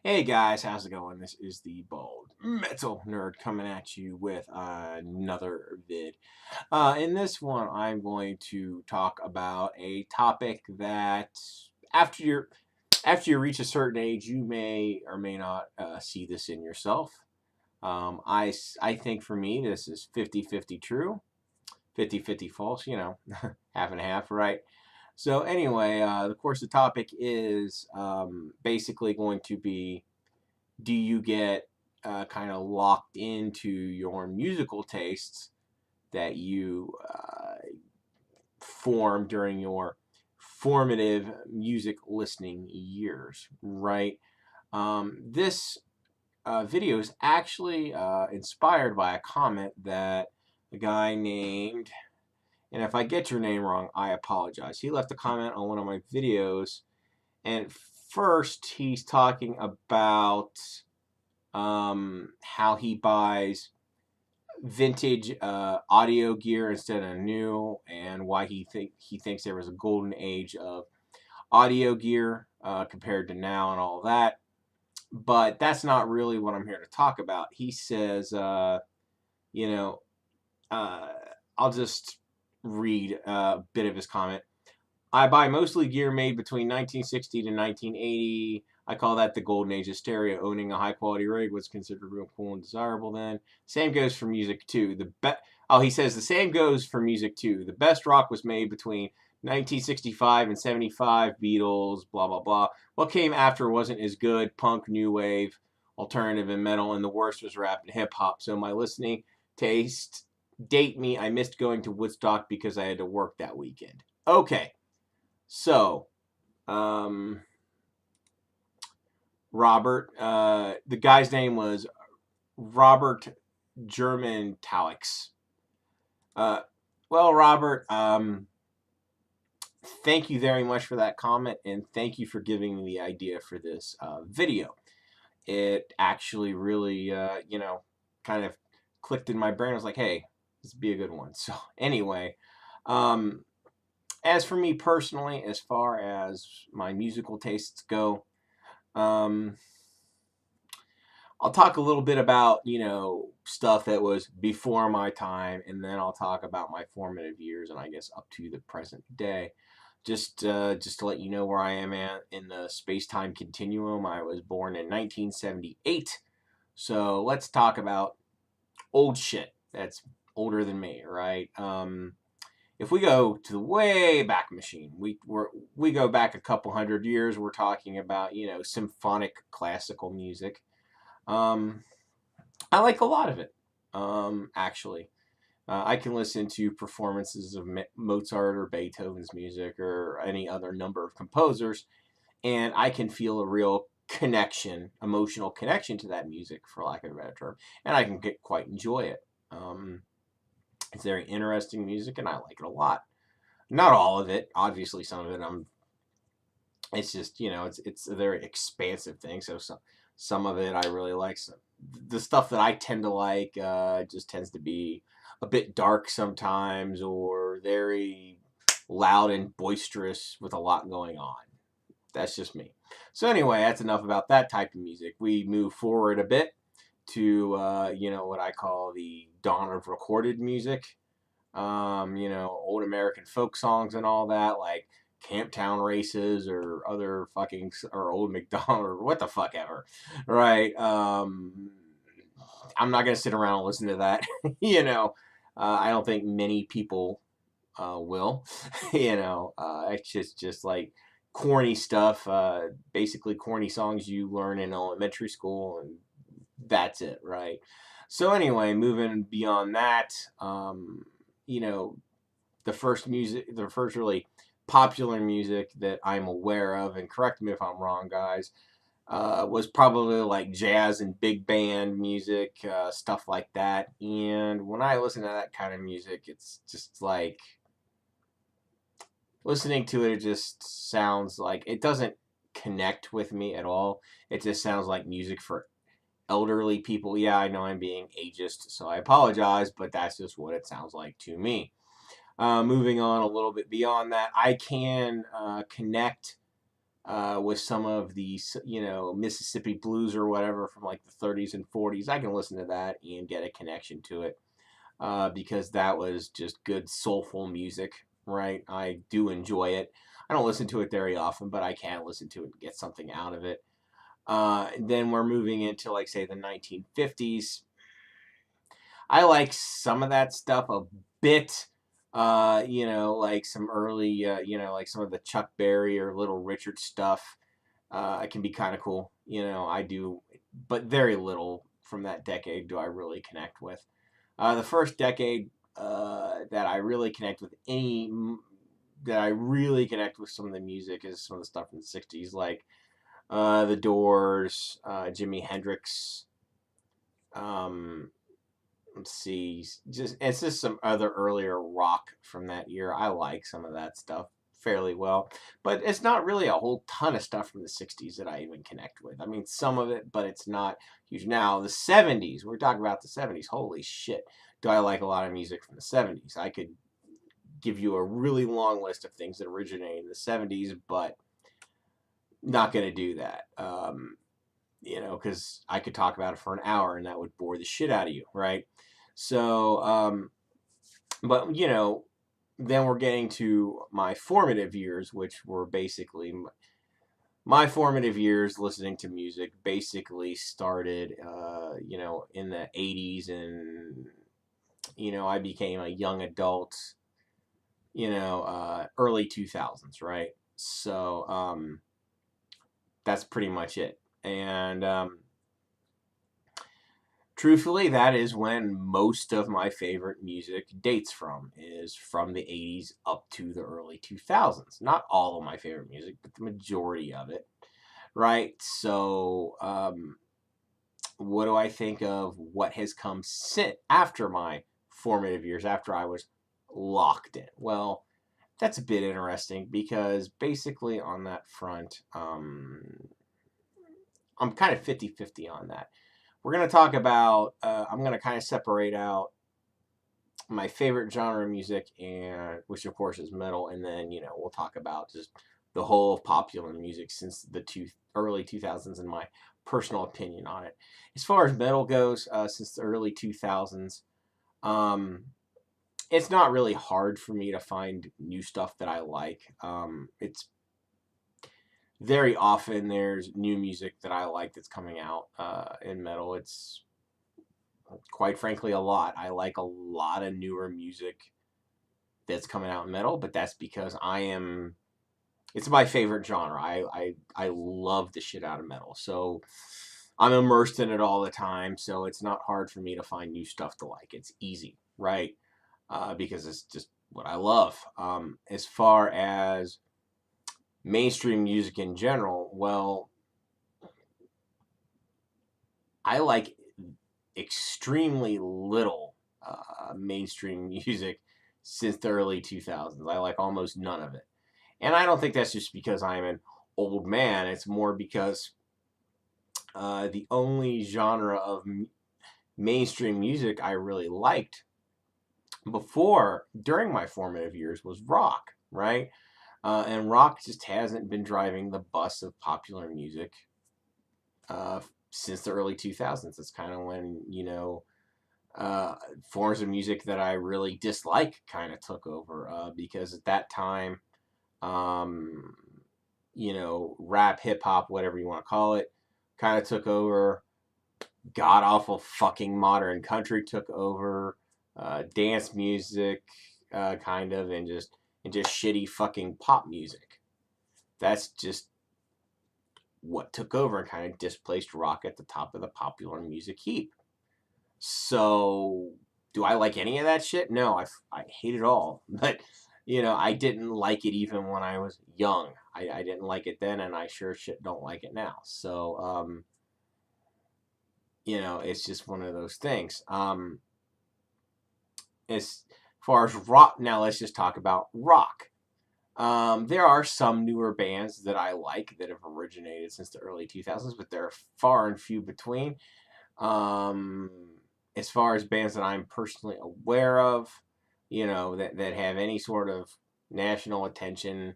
Hey guys, how's it going? This is the Bald Metal Nerd coming at you with another vid. In this one, I'm going to talk about a topic that after you're after you reach a certain age, you may or may not see this in yourself. I think for me, this is 50-50 true, 50-50 false, half and half, right? So anyway, of course, the topic is basically going to be, do you get kind of locked into your musical tastes that you form during your formative music listening years, right? This video is actually inspired by a comment that a guy named, and if I get your name wrong, I apologize. He left a comment on one of my videos, and first he's talking about how he buys vintage audio gear instead of new, and why he thinks there was a golden age of audio gear compared to now and all that. But that's not really what I'm here to talk about. He says, you know, uh, I'll just read a bit of his comment. I buy mostly gear made between 1960 to 1980. I call that the golden age of stereo. Owning a high quality rig was considered real cool and desirable then. Same goes for music too. He says the same goes for music too. The best rock was made between 1965 and 75. Beatles, blah blah blah. What came after wasn't as good. Punk, new wave, alternative, and metal, and the worst was rap and hip hop. So my listening taste date me. I missed going to Woodstock because I had to work that weekend. Okay. So, um, Robert, the guy's name was Robert German Talix. Uh, well, Robert, thank you very much for that comment, and thank you for giving me the idea for this video. It actually really, kind of clicked in my brain. I was like, hey, this would be a good one. So, anyway, um, as for me personally, as far as my musical tastes go, um, I'll talk a little bit about, stuff that was before my time, and then I'll talk about my formative years and I guess up to the present day. Just to let you know where I am at in the space-time continuum. I was born in 1978. So let's talk about old shit that's older than me, right? If we go to the way back machine, we go back a couple hundred years. We're talking about, symphonic classical music. Um, I like a lot of it, actually. I can listen to performances of Mozart or Beethoven's music or any other number of composers, and I can feel a real connection, emotional connection to that music, for lack of a better term, and I can quite enjoy it. It's very interesting music, and I like it a lot. Not all of it, obviously. Some of it, it's just, it's a very expansive thing. So some of it I really like. The stuff that I tend to like just tends to be a bit dark sometimes, or very loud and boisterous with a lot going on. That's just me. So anyway, that's enough about that type of music. We move forward a bit to what I call the dawn of recorded music. Old American folk songs and all that, like Camptown Races or other fucking, or Old McDonald or what the fuck ever, right? I'm not gonna sit around and listen to that. I don't think many people will. It's just like corny stuff, basically corny songs you learn in elementary school, and that's it, right? So anyway, moving beyond that, you know, the first really popular music that I'm aware of, and correct me if I'm wrong, guys, was probably like jazz and big band music, stuff like that. And when I listen to that kind of music, it's just like listening to it. It just sounds like it doesn't connect with me at all. It just sounds like music for elderly people. Yeah, I know I'm being ageist, so I apologize, but that's just what it sounds like to me. Moving on a little bit beyond that, I can connect with some of the, you know, Mississippi blues or whatever from like the 30s and 40s. I can listen to that and get a connection to it, because that was just good soulful music, right? I do enjoy it. I don't listen to it very often, but I can listen to it and get something out of it. Then we're moving into, like, say, the 1950s. I like some of that stuff a bit. You know, like some early, you know, like some of the Chuck Berry or Little Richard stuff. It can be kind of cool. You know, I do, but very little from that decade do I really connect with. The first decade that I really connect with that I really connect with some of the music is some of the stuff from the 60s, like The Doors, Jimi Hendrix. Um, let's see, it's just some other earlier rock from that year. I like some of that stuff fairly well, but it's not really a whole ton of stuff from the 60s that I even connect with. I mean, some of it, but it's not huge. Now, the 70s, we're talking about the 70s. Holy shit. Do I like a lot of music from the 70s? I could give you a really long list of things that originated in the 70s, but not going to do that. You know, because I could talk about it for an hour and that would bore the shit out of you, right? So, but you know, then we're getting to my formative years, which were basically my formative years listening to music. Basically started, you know, in the 80s, and you know, I became a young adult, you know, early 2000s, right? So, that's pretty much it. And truthfully, that is when most of my favorite music dates from, is from the 80s up to the early 2000s. Not all of my favorite music, but the majority of it, right? So, what do I think of what has come after my formative years, after I was locked in? Well, that's a bit interesting because basically on that front, I'm kind of 50-50 on that. We're going to talk about, I'm going to kind of separate out my favorite genre of music, and which of course is metal, and then, you know, we'll talk about just the whole of popular music since the early 2000s and my personal opinion on it. As far as metal goes, since the early 2000s, it's not really hard for me to find new stuff that I like. It's very often there's new music that I like that's coming out in metal. It's quite frankly a lot. I like a lot of newer music that's coming out in metal, but that's because it's my favorite genre. I love the shit out of metal. So I'm immersed in it all the time. So it's not hard for me to find new stuff to like. It's easy, right? Because it's just what I love. As far as mainstream music in general, well, I like extremely little mainstream music since the early 2000s. I like almost none of it. And I don't think that's just because I'm an old man. It's more because the only genre of mainstream music I really liked during my formative years was rock, right? And rock just hasn't been driving the bus of popular music since the early 2000s. It's kind of when, you know, forms of music that I really dislike kind of took over, because at that time, um, you know, rap, hip hop, whatever you want to call it, kind of took over. God awful fucking modern country took over. Dance music, kind of, and just shitty fucking pop music. That's just what took over and kind of displaced rock at the top of the popular music heap. So, do I like any of that shit? No, I hate it all. But, you know, I didn't like it even when I was young. I didn't like it then, and I sure shit don't like it now. So, you know, it's just one of those things. As far as rock, now let's just talk about rock. There are some newer bands that I like that have originated since the early 2000s, but they're far and few between. Um, as far as bands that I'm personally aware of, you know, that have any sort of national attention,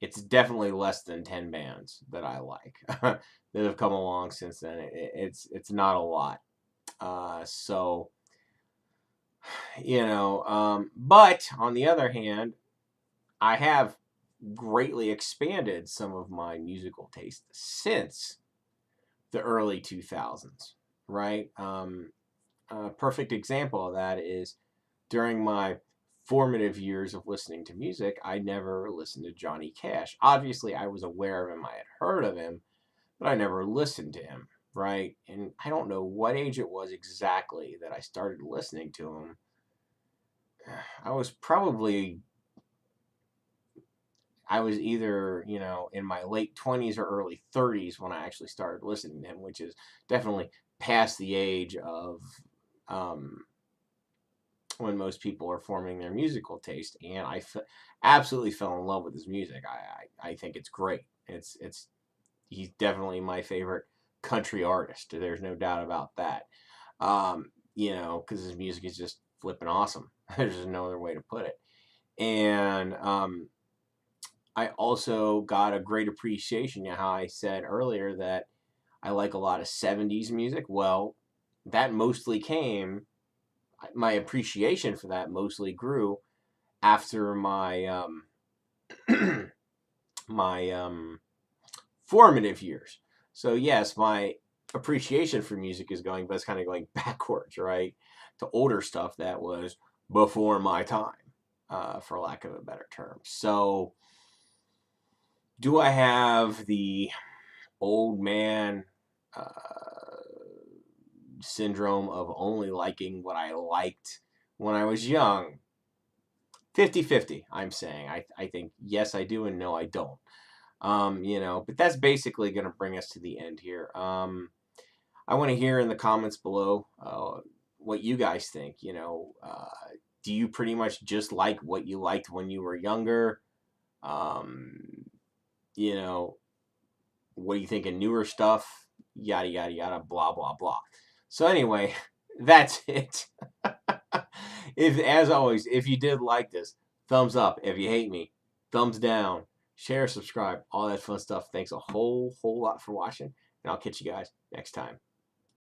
it's definitely less than 10 bands that I like that have come along since then. It's not a lot. So, but on the other hand, I have greatly expanded some of my musical taste since the early 2000s, right? A perfect example of that is during my formative years of listening to music, I never listened to Johnny Cash. Obviously, I was aware of him, I had heard of him, but I never listened to him, right? And I don't know what age it was exactly that I started listening to him. I was probably, I was either, in my late 20s or early 30s when I actually started listening to him, which is definitely past the age of um, when most people are forming their musical taste. And absolutely fell in love with his music. I think it's great. He's definitely my favorite country artist. There's no doubt about that. Because his music is just flipping awesome. There's just no other way to put it. And I also got a great appreciation. How I said earlier that I like a lot of 70s music. Well, that mostly came, my appreciation for that mostly grew after my my formative years. So yes, my appreciation for music is going, but it's kind of going backwards, right, to older stuff that was before my time, for lack of a better term. So, do I have the old man syndrome of only liking what I liked when I was young? 50-50, I'm saying. I think yes, I do, and no, I don't. But that's basically going to bring us to the end here. I want to hear in the comments below what you guys think. Do you pretty much just like what you liked when you were younger? Um, you know, what do you think of newer stuff? Yada, yada, yada, blah, blah, blah. So anyway, that's it. As always, if you did like this, thumbs up. If you hate me, thumbs down. Share, subscribe, all that fun stuff. Thanks a whole lot for watching, and I'll catch you guys next time.